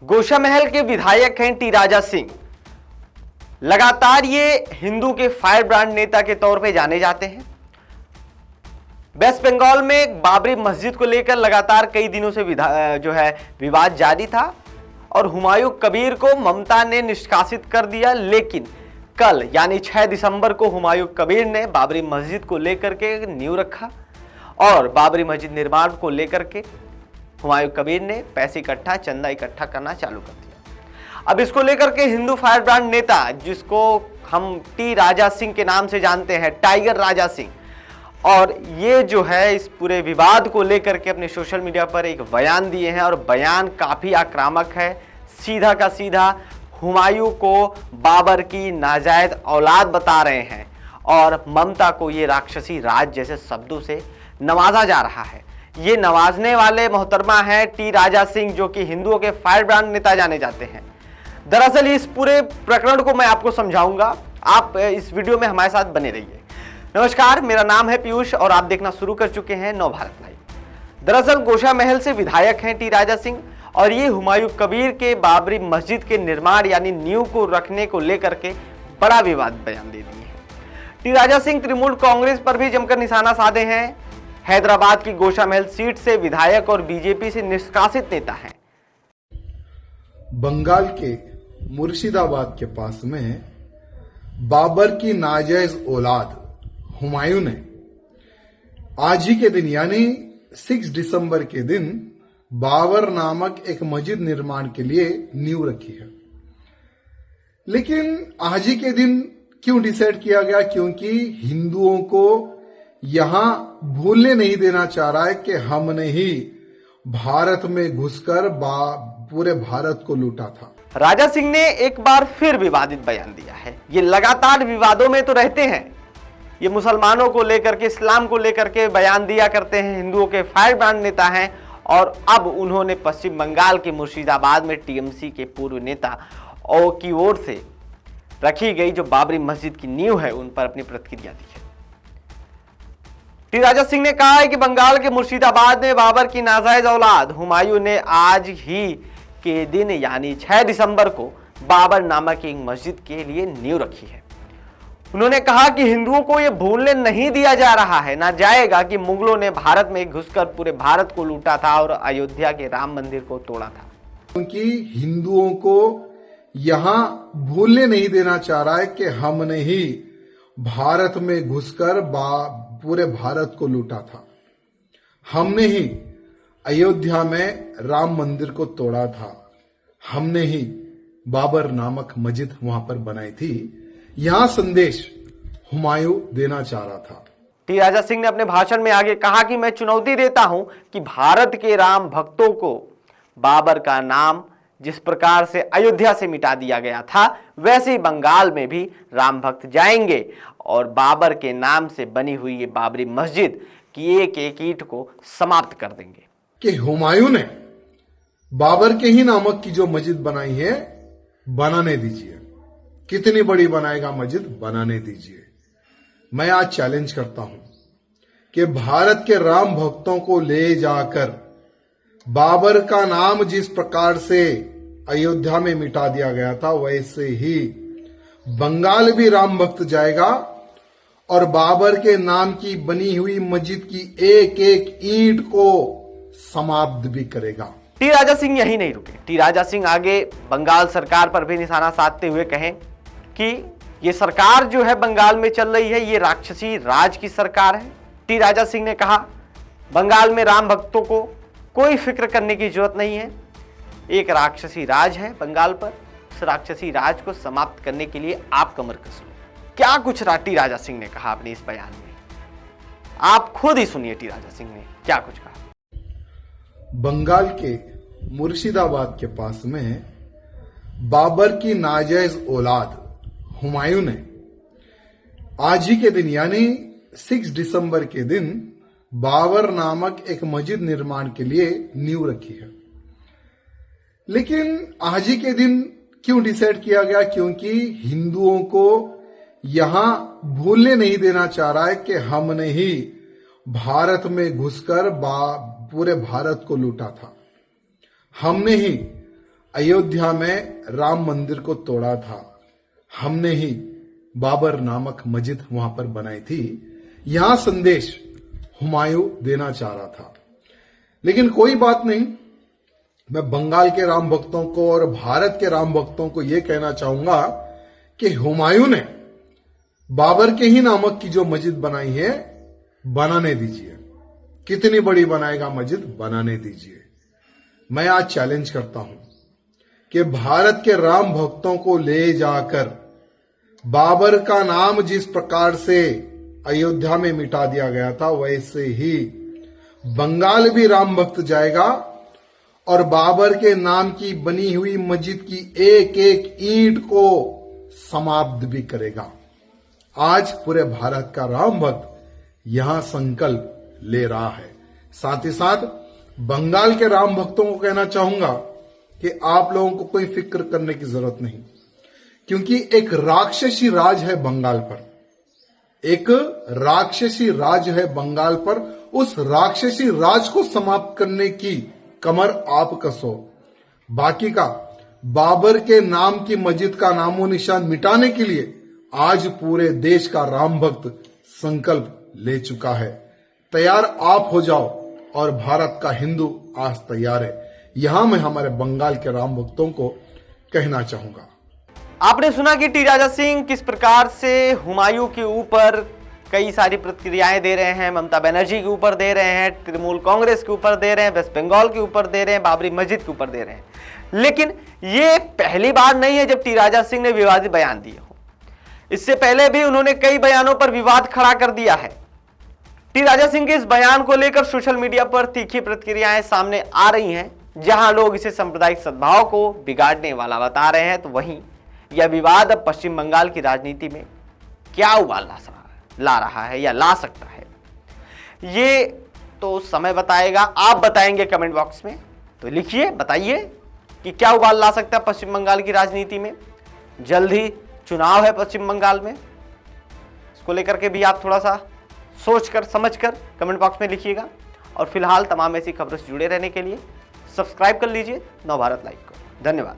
गोशामहल के विधायक हैं टी राजा सिंह। लगातार ये हिंदू के फायर ब्रांड नेता के तौर पे जाने जाते हैं। वेस्ट बंगाल में बाबरी मस्जिद को लेकर लगातार कई दिनों से विवाद जारी था और हुमायूं कबीर को ममता ने निष्कासित कर दिया। लेकिन कल यानी 6 दिसंबर को हुमायूं कबीर ने बाबरी मस्जिद को लेकर के नींव रखा और बाबरी मस्जिद निर्माण को लेकर के हुमायूं कबीर ने पैसे चंदा इकट्ठा करना चालू कर दिया। अब इसको लेकर के हिंदू फायर ब्रांड नेता, जिसको हम टी राजा सिंह के नाम से जानते हैं, टाइगर राजा सिंह, और ये जो है इस पूरे विवाद को लेकर के अपने सोशल मीडिया पर एक बयान दिए हैं और बयान काफी आक्रामक है। सीधा का सीधा हुमायूं को बाबर की नाजायज औलाद बता रहे हैं और ममता को ये राक्षसी राज जैसे शब्दों से नवाजा जा रहा है। ये नवाजने वाले मोहतरमा हैं टी राजा सिंह, जो कि हिंदुओं के फायर ब्रांड नेता जाने जाते हैं। दरअसल इस पूरे प्रकरण को मैं आपको समझाऊंगा, आप इस वीडियो में हमारे साथ बने रहिए। नमस्कार, मेरा नाम है पीयूष और आप देखना शुरू कर चुके हैं नव भारत लाइव। दरअसल गोशामहल से विधायक हैं टी राजा सिंह और ये हुमायूं कबीर के बाबरी मस्जिद के निर्माण यानी नींव को रखने को लेकर के बड़ा विवाद बयान दे दिए हैं। टी राजा सिंह तृणमूल कांग्रेस पर भी जमकर निशाना साधे हैं। हैदराबाद की गोशामहल सीट से विधायक और बीजेपी से निष्कासित नेता हैं। बंगाल के मुर्शिदाबाद के पास में बाबर की नाजायज औलाद हुमायूं ने आज ही के दिन यानी 6 दिसंबर के दिन बाबर नामक एक मस्जिद निर्माण के लिए नींव रखी है। लेकिन आज ही के दिन क्यों डिसाइड किया गया? क्योंकि हिंदुओं को यहां भूलने नहीं देना चाह रहा है कि हमने ही भारत में घुसकर पूरे भारत को लूटा था। राजा सिंह ने एक बार फिर विवादित बयान दिया है। ये लगातार विवादों में तो रहते हैं। ये मुसलमानों को लेकर के, इस्लाम को लेकर के बयान दिया करते हैं, हिंदुओं के फायर ब्रांड नेता हैं। और अब उन्होंने पश्चिम बंगाल के मुर्शिदाबाद में टीएमसी के पूर्व नेता की ओर से रखी गई जो बाबरी मस्जिद की नींव है उन पर अपनी प्रतिक्रिया दी है। टी राजा सिंह ने कहा है कि बंगाल के मुर्शिदाबाद में बाबर की नाजायज औलाद हुमायूं ने आज ही के दिन यानी 6 दिसंबर को बाबर नामक एक मस्जिद के लिए नींव रखी है। उन्होंने कहा कि हिंदुओं को यह भूलने नहीं दिया जा रहा है, ना जाएगा कि मुगलों ने भारत में घुसकर पूरे भारत को लूटा था और अयोध्या के राम मंदिर को तोड़ा था। क्योंकि हिंदुओं को यहां भूलने नहीं देना चाह रहा है कि हमने ही भारत में घुसकर पूरे भारत को लूटा था। हमने ही अयोध्या में राम मंदिर को तोड़ा था। हमने ही बाबर नामक मस्जिद वहां पर बनाई थी। यहां संदेश हुमायूं देना चाह रहा था। टी राजा सिंह ने अपने भाषण में आगे कहा कि मैं चुनौती देता हूं कि भारत के राम भक्तों को बाबर का नाम जिस प्रकार से अयोध्या से मिटा दिया गया था, वैसे ही बंगाल में भी राम भक्त जाएंगे और बाबर के नाम से बनी हुई ये बाबरी मस्जिद की एक एक ईंट को समाप्त कर देंगे। कि हुमायूं ने बाबर के ही नामक की जो मस्जिद बनाई है, बनाने दीजिए। कितनी बड़ी बनाएगा मस्जिद, बनाने दीजिए। मैं आज चैलेंज करता हूं कि भारत के राम भक्तों को ले जाकर बाबर का नाम जिस प्रकार से अयोध्या में मिटा दिया गया था, वैसे ही बंगाल भी राम भक्त जाएगा और बाबर के नाम की बनी हुई मस्जिद की एक एक ईंट को समाप्त भी करेगा। टी राजा सिंह यही नहीं रुके। टी राजा सिंह आगे बंगाल सरकार पर भी निशाना साधते हुए कहें कि ये सरकार जो है बंगाल में चल रही है, ये राक्षसी राज की सरकार है। टी राजा सिंह ने कहा बंगाल में राम भक्तों को कोई फिक्र करने की जरूरत नहीं है। एक राक्षसी राज है बंगाल पर। उस राक्षसी राज को समाप्त करने के लिए आप कमर कस लो। क्या कुछ टी राजा सिंह ने कहा अपने इस बयान में, आप खुद ही सुनिए टी राजा सिंह ने क्या कुछ कहा। बंगाल के मुर्शिदाबाद के पास में बाबर की नाजायज औलाद हुमायूं ने आज ही के दिन यानी 6 दिसंबर के दिन बाबर नामक एक मस्जिद निर्माण के लिए नींव रखी है। लेकिन आज ही के दिन क्यों डिसाइड किया गया? क्योंकि हिंदुओं को यहां भूलने नहीं देना चाह रहा है कि हमने ही भारत में घुसकर पूरे भारत को लूटा था। हमने ही अयोध्या में राम मंदिर को तोड़ा था, हमने ही बाबर नामक मस्जिद वहां पर बनाई थी। यहां संदेश हुमायूं देना चाह रहा था। लेकिन कोई बात नहीं, मैं बंगाल के राम भक्तों को और भारत के राम भक्तों को यह कहना चाहूंगा कि हुमायूं ने बाबर के ही नामक की जो मस्जिद बनाई है, बनाने दीजिए। कितनी बड़ी बनाएगा मस्जिद, बनाने दीजिए। मैं आज चैलेंज करता हूं कि भारत के राम भक्तों को ले जाकर बाबर का नाम जिस प्रकार से अयोध्या में मिटा दिया गया था, वैसे ही बंगाल भी राम भक्त जाएगा और बाबर के नाम की बनी हुई मस्जिद की एक एक ईंट को समाप्त भी करेगा। आज पूरे भारत का राम भक्त यहां संकल्प ले रहा है। साथ ही साथ बंगाल के राम भक्तों को कहना चाहूंगा कि आप लोगों को कोई फिक्र करने की जरूरत नहीं, क्योंकि एक राक्षसी राज है बंगाल पर, एक राक्षसी राज है बंगाल पर। उस राक्षसी राज को समाप्त करने की कमर आप कसो। बाकी का बाबर के नाम की मस्जिद का नामो निशान मिटाने के लिए आज पूरे देश का राम भक्त संकल्प ले चुका है। तैयार आप हो जाओ और भारत का हिंदू आज तैयार है। यहां मैं हमारे बंगाल के राम भक्तों को कहना चाहूंगा। आपने सुना कि टी राजा सिंह किस प्रकार से हुमायूं के ऊपर कई सारी प्रतिक्रियाएं दे रहे हैं। ममता बनर्जी के ऊपर दे रहे हैं, तृणमूल कांग्रेस के ऊपर दे रहे हैं, वेस्ट बंगाल के ऊपर दे रहे हैं, बाबरी मस्जिद के ऊपर दे रहे हैं। लेकिन ये पहली बार नहीं है जब टी राजा सिंह ने विवादित बयान दिए हो। इससे पहले भी उन्होंने कई बयानों पर विवाद खड़ा कर दिया है। टी राजा सिंह के इस बयान को लेकर सोशल मीडिया पर तीखी प्रतिक्रियाएं सामने आ रही हैं, जहां लोग इसे सांप्रदायिक सद्भाव को बिगाड़ने वाला बता रहे हैं, तो वहीं यह विवाद अब पश्चिम बंगाल की राजनीति में क्या उबाल ला रहा है या ला सकता है, ये तो समय बताएगा। आप बताएंगे कमेंट बॉक्स में, तो लिखिए, बताइए कि क्या उबाल ला सकता है पश्चिम बंगाल की राजनीति में। जल्द ही चुनाव है पश्चिम बंगाल में, इसको लेकर के भी आप थोड़ा सा सोचकर समझकर कमेंट बॉक्स में लिखिएगा। और फिलहाल तमाम ऐसी खबरों से जुड़े रहने के लिए सब्सक्राइब कर लीजिए नवभारत लाइव को। धन्यवाद।